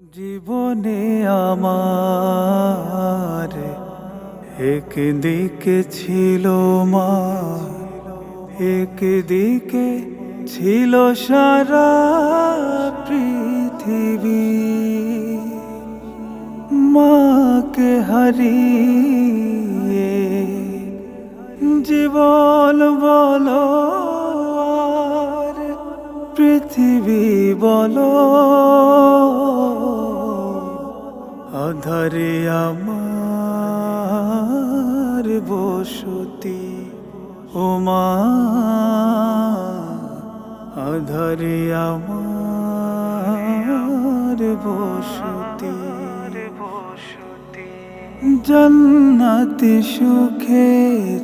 জীবনে আমার একদিকে ছিল মা, একদিকে ছিল সারা পৃথিবী। মাকে হারিয়ে জীবন বলো আর পৃথিবী বলো, আধারে আমার বসতি। ও মা, আধারে আমার বসতি। জান্নাতে সুখে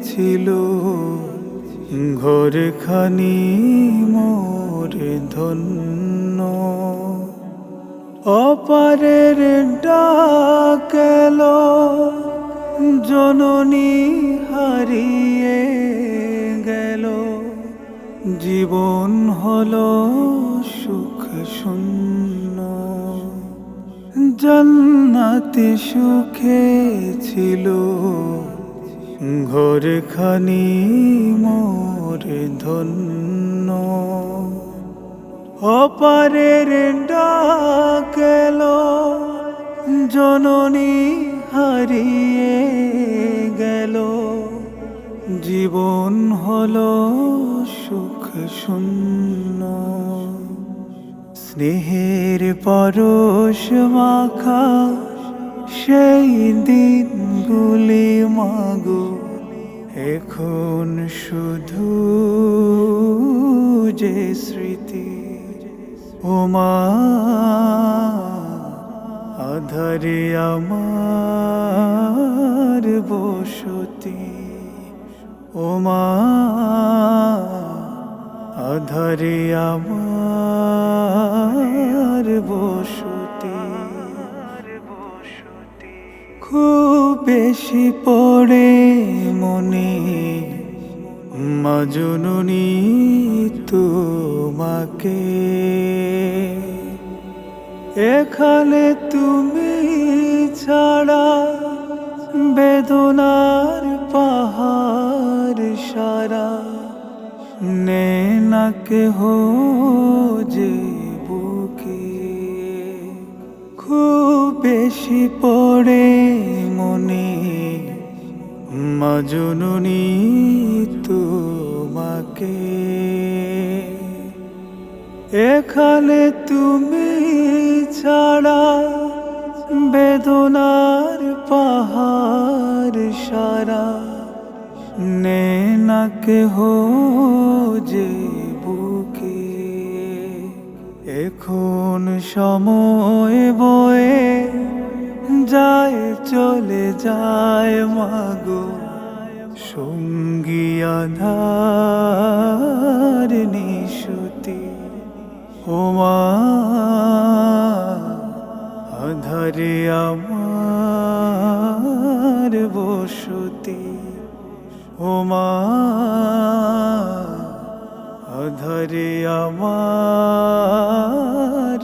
ছিল ঘরখানি মোর ধন্য, অপারের ডাক এলো জননী হারিয়ে গেল। জীবন হলো সুখ শূন্য, জান্নাতে সুখে ছিল ঘরখানি মোর ধন্য, অপারের ডাক এলো জননী হারিয়ে গেল। জীবন হলো সুখ শূন্য। স্নেহের পরশ মাখা সেই দিনগুলি মাগো এখন শুধু যে স্মৃতি। ও মা, আধারে আমার বসতি। ও মা, আধারে আমার বসতি। খুব বেশি পড়ে মনে মা জননী তোমাকে, এখানে তুমি ছাড়া বেদনার পাহাড় সারা, নে না কেহ যে বুকে। খুব বেশি পড়ে মনে মা জননী তোমাকে, এখানে তুমি ছাড়া বেদনার পাহাড় সারা, নে না কেহ যে বুকে। এখন সময় বয়ে যায় চলে যায় মাগো, সঙ্গী আধার নিশুতি। ও মা, আধারে আমার বসতি। ও মা, আধারে আমার